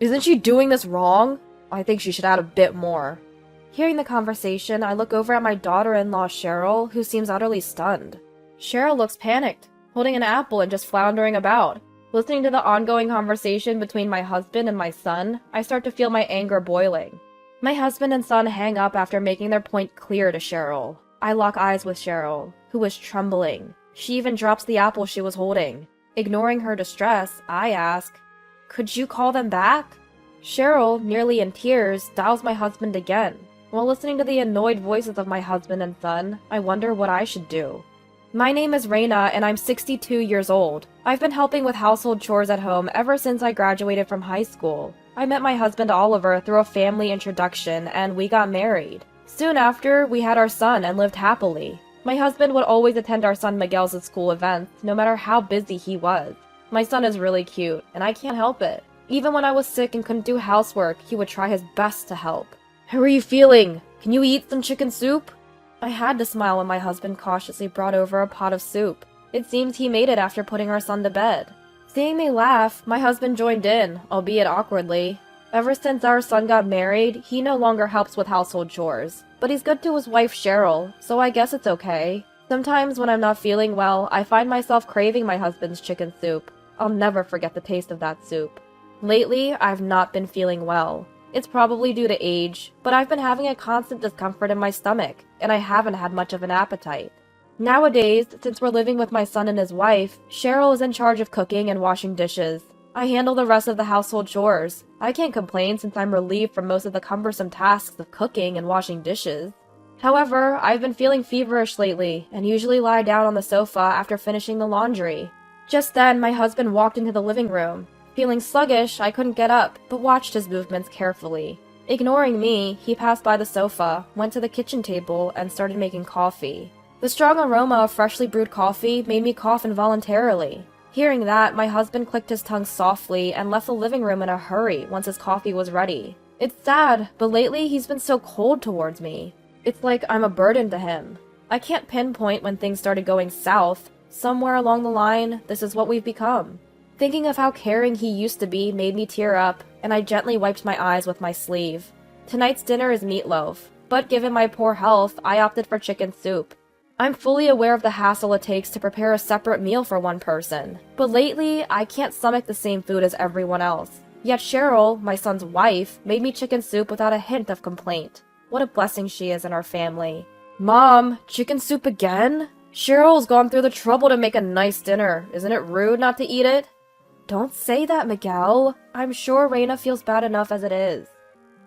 Isn't she doing this wrong? I think she should add a bit more. Hearing the conversation, I look over at my daughter-in-law Cheryl, who seems utterly stunned. Cheryl looks panicked, holding an apple and just floundering about. Listening to the ongoing conversation between my husband and my son, I start to feel my anger boiling. My husband and son hang up after making their point clear to Cheryl. I lock eyes with Cheryl, who is trembling. She even drops the apple she was holding. Ignoring her distress, I ask, "Could you call them back?" Cheryl, nearly in tears, dials my husband again. While listening to the annoyed voices of my husband and son, I wonder what I should do. My name is Raina, and I'm 62 years old. I've been helping with household chores at home ever since I graduated from high school. I met my husband Oliver through a family introduction, and we got married. Soon after, we had our son and lived happily. My husband would always attend our son Miguel's school events, no matter how busy he was. My son is really cute, and I can't help it. Even when I was sick and couldn't do housework, he would try his best to help. "How are you feeling? Can you eat some chicken soup?" I had to smile when my husband cautiously brought over a pot of soup. It seems he made it after putting our son to bed. Seeing me laugh, my husband joined in, albeit awkwardly. Ever since our son got married, he no longer helps with household chores. But he's good to his wife Cheryl, so I guess it's okay. Sometimes when I'm not feeling well, I find myself craving my husband's chicken soup. I'll never forget the taste of that soup. Lately, I've not been feeling well. It's probably due to age, but I've been having a constant discomfort in my stomach, and I haven't had much of an appetite. Nowadays, since we're living with my son and his wife, Cheryl is in charge of cooking and washing dishes. I handle the rest of the household chores. I can't complain since I'm relieved from most of the cumbersome tasks of cooking and washing dishes. However, I've been feeling feverish lately, and usually lie down on the sofa after finishing the laundry. Just then, my husband walked into the living room. Feeling sluggish, I couldn't get up, but watched his movements carefully. Ignoring me, he passed by the sofa, went to the kitchen table, and started making coffee. The strong aroma of freshly brewed coffee made me cough involuntarily. Hearing that, my husband clicked his tongue softly and left the living room in a hurry once his coffee was ready. It's sad, but lately he's been so cold towards me. It's like I'm a burden to him. I can't pinpoint when things started going south. Somewhere along the line, this is what we've become. Thinking of how caring he used to be made me tear up, and I gently wiped my eyes with my sleeve. Tonight's dinner is meatloaf, but given my poor health, I opted for chicken soup. I'm fully aware of the hassle it takes to prepare a separate meal for one person, but lately, I can't stomach the same food as everyone else. Yet Cheryl, my son's wife, made me chicken soup without a hint of complaint. What a blessing she is in our family. "Mom, chicken soup again? Cheryl's gone through the trouble to make a nice dinner. Isn't it rude not to eat it?" "Don't say that, Miguel. I'm sure Raina feels bad enough as it is."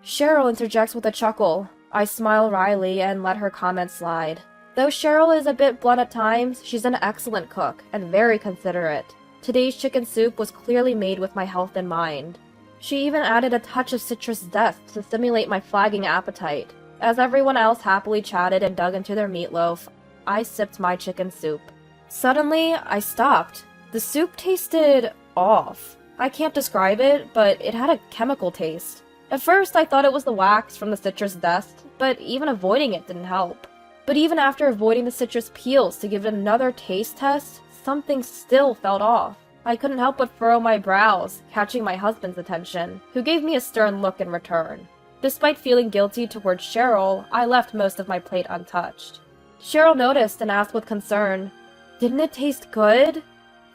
Cheryl interjects with a chuckle. I smile wryly and let her comment slide. Though Cheryl is a bit blunt at times, she's an excellent cook and very considerate. Today's chicken soup was clearly made with my health in mind. She even added a touch of citrus zest to stimulate my flagging appetite. As everyone else happily chatted and dug into their meatloaf, I sipped my chicken soup. Suddenly, I stopped. The soup tasted off. I can't describe it, but it had a chemical taste. At first, I thought it was the wax from the citrus zest, but even avoiding it didn't help. But even after avoiding the citrus peels to give it another taste test, something still felt off. I couldn't help but furrow my brows, catching my husband's attention, who gave me a stern look in return. Despite feeling guilty towards Cheryl, I left most of my plate untouched. Cheryl noticed and asked with concern, "Didn't it taste good?"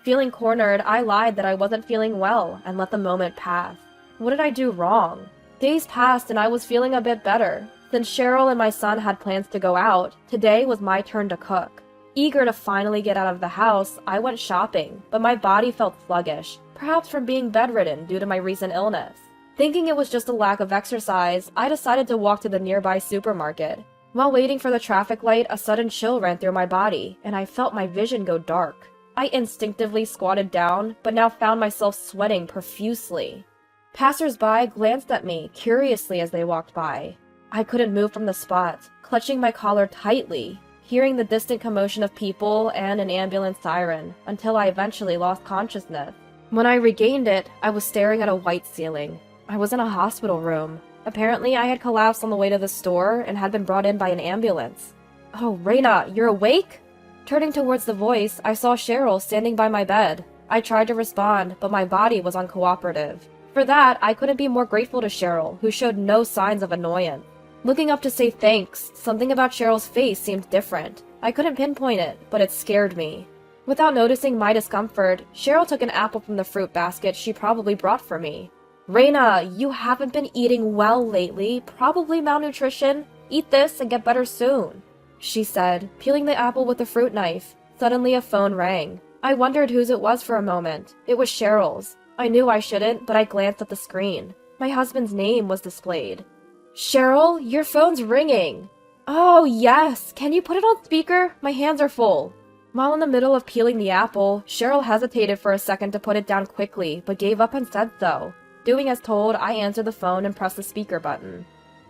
Feeling cornered, I lied that I wasn't feeling well and let the moment pass. What did I do wrong? Days passed and I was feeling a bit better. Since Cheryl and my son had plans to go out, today was my turn to cook. Eager to finally get out of the house, I went shopping, but my body felt sluggish, perhaps from being bedridden due to my recent illness. Thinking it was just a lack of exercise, I decided to walk to the nearby supermarket. While waiting for the traffic light, a sudden chill ran through my body, and I felt my vision go dark. I instinctively squatted down, but now found myself sweating profusely. Passers-by glanced at me curiously as they walked by. I couldn't move from the spot, clutching my collar tightly, hearing the distant commotion of people and an ambulance siren, until I eventually lost consciousness. When I regained it, I was staring at a white ceiling. I was in a hospital room. Apparently, I had collapsed on the way to the store and had been brought in by an ambulance. "Oh, Raina, you're awake?" Turning towards the voice, I saw Cheryl standing by my bed. I tried to respond, but my body was uncooperative. For that, I couldn't be more grateful to Cheryl, who showed no signs of annoyance. Looking up to say thanks, something about Cheryl's face seemed different. I couldn't pinpoint it, but it scared me. Without noticing my discomfort, Cheryl took an apple from the fruit basket she probably brought for me. "Reina, you haven't been eating well lately, probably malnutrition. Eat this and get better soon," she said, peeling the apple with the fruit knife. Suddenly a phone rang. I wondered whose it was for a moment. It was Cheryl's. I knew I shouldn't, but I glanced at the screen. My husband's name was displayed. "Cheryl, your phone's ringing." "Oh, yes. Can you put it on speaker? My hands are full." While in the middle of peeling the apple, Cheryl hesitated for a second to put it down quickly, but gave up and said so. Doing as told, I answered the phone and pressed the speaker button.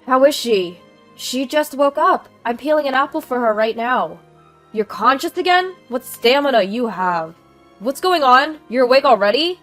"How is she?" "She just woke up. I'm peeling an apple for her right now." "You're conscious again? What stamina you have." "What's going on? You're awake already?"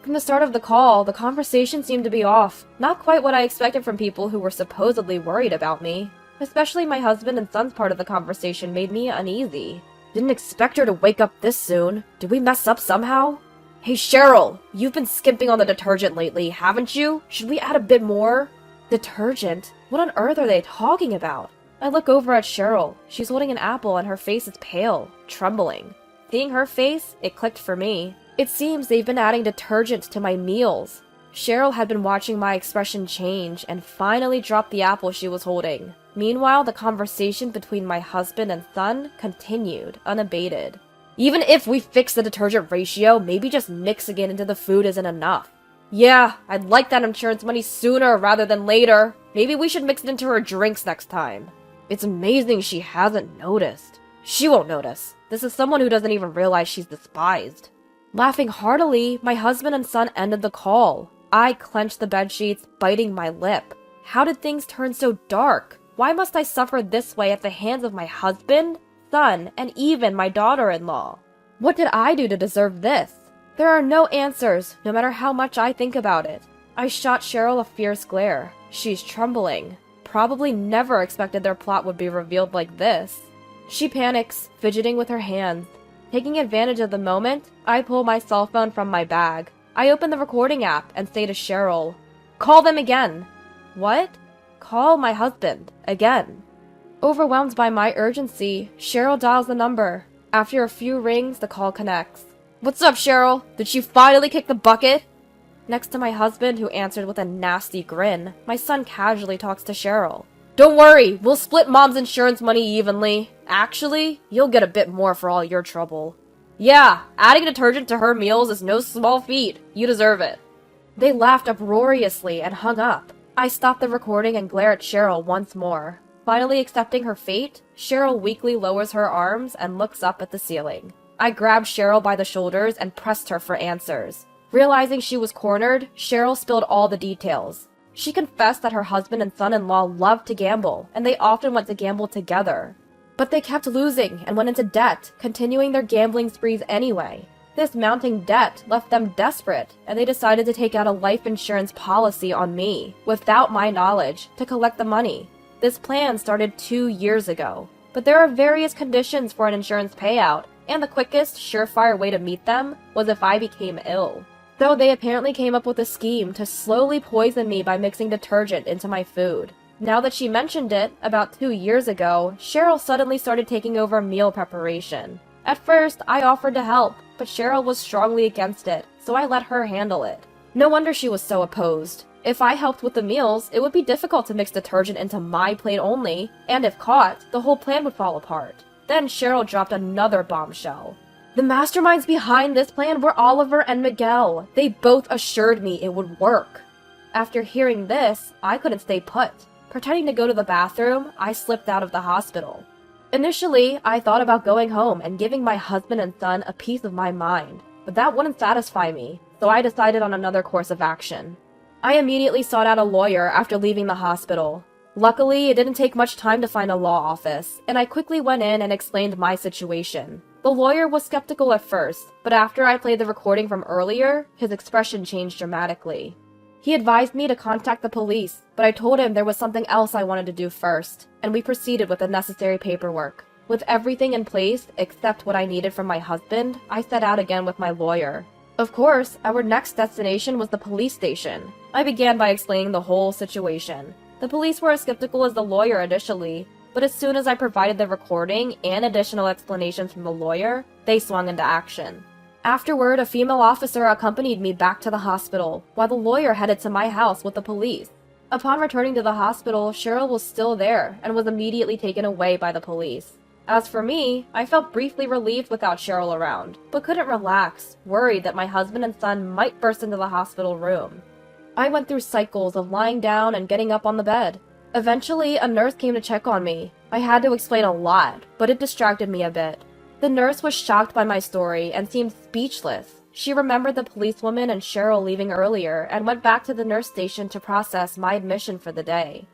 From the start of the call, the conversation seemed to be off. Not quite what I expected from people who were supposedly worried about me. Especially my husband and son's part of the conversation made me uneasy. Didn't expect her to wake up this soon. Did we mess up somehow? "Hey Cheryl, you've been skimping on the detergent lately, haven't you? Should we add a bit more?" Detergent? What on earth are they talking about? I look over at Cheryl. She's holding an apple and her face is pale, trembling. Seeing her face, it clicked for me. It seems they've been adding detergent to my meals. Cheryl had been watching my expression change and finally dropped the apple she was holding. Meanwhile, the conversation between my husband and son continued, unabated. "Even if we fix the detergent ratio, maybe just mixing it into the food isn't enough." "Yeah, I'd like that insurance money sooner rather than later. Maybe we should mix it into her drinks next time." It's amazing she hasn't noticed. She won't notice. This is someone who doesn't even realize she's despised. Laughing heartily, my husband and son ended the call. I clenched the bedsheets, biting my lip. How did things turn so dark? Why must I suffer this way at the hands of my husband, son, and even my daughter-in-law? What did I do to deserve this? There are no answers, no matter how much I think about it. I shot Cheryl a fierce glare. She's trembling. Probably never expected their plot would be revealed like this. She panics, fidgeting with her hands. Taking advantage of the moment, I pull my cell phone from my bag. I open the recording app and say to Cheryl, "Call them again." "What?" "Call my husband. Again." Overwhelmed by my urgency, Cheryl dials the number. After a few rings, the call connects. "What's up, Cheryl? Did she finally kick the bucket?" Next to my husband, who answered with a nasty grin, my son casually talks to Cheryl. "Don't worry, we'll split Mom's insurance money evenly. Actually, you'll get a bit more for all your trouble." "Yeah, adding detergent to her meals is no small feat. You deserve it." They laughed uproariously and hung up. I stop the recording and glare at Cheryl once more. Finally accepting her fate, Cheryl weakly lowers her arms and looks up at the ceiling. I grabbed Cheryl by the shoulders and pressed her for answers. Realizing she was cornered, Cheryl spilled all the details. She confessed that her husband and son-in-law loved to gamble, and they often went to gamble together. But they kept losing and went into debt, continuing their gambling sprees anyway. This mounting debt left them desperate, and they decided to take out a life insurance policy on me, without my knowledge, to collect the money. This plan started 2 years ago, but there are various conditions for an insurance payout, and the quickest, surefire way to meet them was if I became ill. So they apparently came up with a scheme to slowly poison me by mixing detergent into my food. Now that she mentioned it, about 2 years ago, Cheryl suddenly started taking over meal preparation. At first, I offered to help, but Cheryl was strongly against it, so I let her handle it. No wonder she was so opposed. If I helped with the meals, it would be difficult to mix detergent into my plate only, and if caught, the whole plan would fall apart. Then Cheryl dropped another bombshell. The masterminds behind this plan were Oliver and Miguel. They both assured me it would work. After hearing this, I couldn't stay put. Pretending to go to the bathroom, I slipped out of the hospital. Initially, I thought about going home and giving my husband and son a piece of my mind, but that wouldn't satisfy me, so I decided on another course of action. I immediately sought out a lawyer after leaving the hospital. Luckily, it didn't take much time to find a law office, and I quickly went in and explained my situation. The lawyer was skeptical at first, but after I played the recording from earlier, his expression changed dramatically. He advised me to contact the police, but I told him there was something else I wanted to do first, and we proceeded with the necessary paperwork. With everything in place, except what I needed from my husband, I set out again with my lawyer. Of course, our next destination was the police station. I began by explaining the whole situation. The police were as skeptical as the lawyer initially, but as soon as I provided the recording and additional explanations from the lawyer, they swung into action. Afterward, a female officer accompanied me back to the hospital, while the lawyer headed to my house with the police. Upon returning to the hospital, Cheryl was still there and was immediately taken away by the police. As for me, I felt briefly relieved without Cheryl around, but couldn't relax, worried that my husband and son might burst into the hospital room. I went through cycles of lying down and getting up on the bed. Eventually, a nurse came to check on me. I had to explain a lot, but it distracted me a bit. The nurse was shocked by my story and seemed speechless. She remembered the policewoman and Cheryl leaving earlier and went back to the nurse station to process my admission for the day.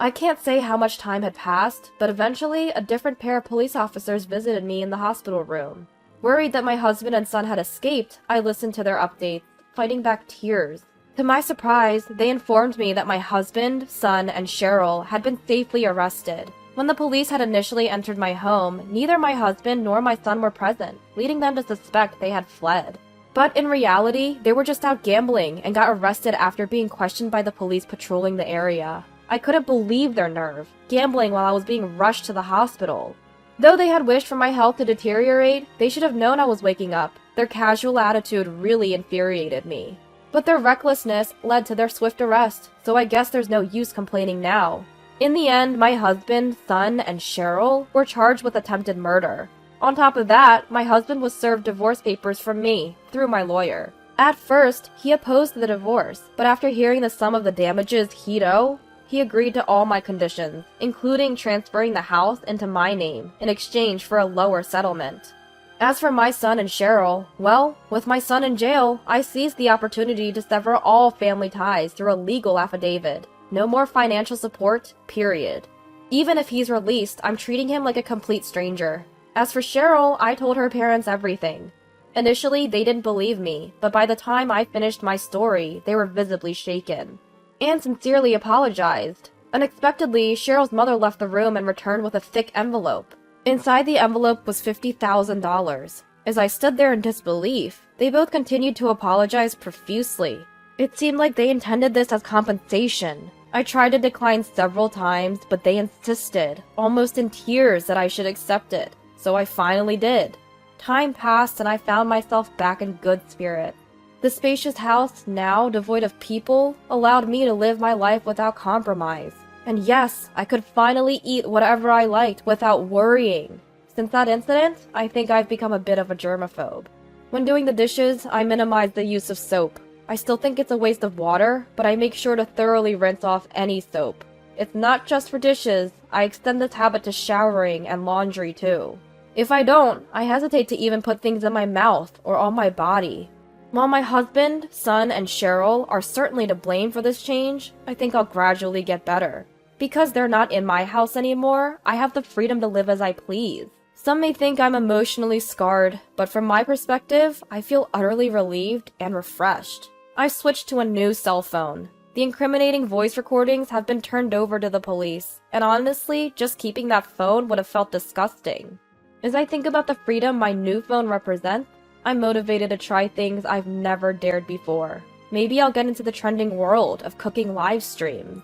I can't say how much time had passed, but eventually a different pair of police officers visited me in the hospital room. Worried that my husband and son had escaped, I listened to their updates, fighting back tears. To my surprise, they informed me that my husband, son, and Cheryl had been safely arrested. When the police had initially entered my home, neither my husband nor my son were present, leading them to suspect they had fled. But in reality, they were just out gambling and got arrested after being questioned by the police patrolling the area. I couldn't believe their nerve, gambling while I was being rushed to the hospital. Though they had wished for my health to deteriorate, they should have known I was waking up. Their casual attitude really infuriated me. But their recklessness led to their swift arrest, so I guess there's no use complaining now. In the end, my husband, son, and Cheryl were charged with attempted murder. On top of that, my husband was served divorce papers from me, through my lawyer. At first, he opposed the divorce, but after hearing the sum of the damages he'd owe, he agreed to all my conditions, including transferring the house into my name in exchange for a lower settlement. As for my son and Cheryl, well, with my son in jail, I seized the opportunity to sever all family ties through a legal affidavit. No more financial support, period. Even if he's released, I'm treating him like a complete stranger. As for Cheryl, I told her parents everything. Initially, they didn't believe me, but by the time I finished my story, they were visibly shaken. And sincerely apologized. Unexpectedly, Cheryl's mother left the room and returned with a thick envelope. Inside the envelope was $50,000. As I stood there in disbelief, they both continued to apologize profusely. It seemed like they intended this as compensation. I tried to decline several times, but they insisted, almost in tears, that I should accept it, so I finally did. Time passed and I found myself back in good spirits. The spacious house, now devoid of people, allowed me to live my life without compromise. And yes, I could finally eat whatever I liked without worrying. Since that incident, I think I've become a bit of a germaphobe. When doing the dishes, I minimize the use of soap. I still think it's a waste of water, but I make sure to thoroughly rinse off any soap. It's not just for dishes, I extend this habit to showering and laundry too. If I don't, I hesitate to even put things in my mouth or on my body. While my husband, son, and Cheryl are certainly to blame for this change, I think I'll gradually get better. Because they're not in my house anymore, I have the freedom to live as I please. Some may think I'm emotionally scarred, but from my perspective, I feel utterly relieved and refreshed. I've switched to a new cell phone. The incriminating voice recordings have been turned over to the police, and honestly, just keeping that phone would have felt disgusting. As I think about the freedom my new phone represents, I'm motivated to try things I've never dared before. Maybe I'll get into the trending world of cooking live streams.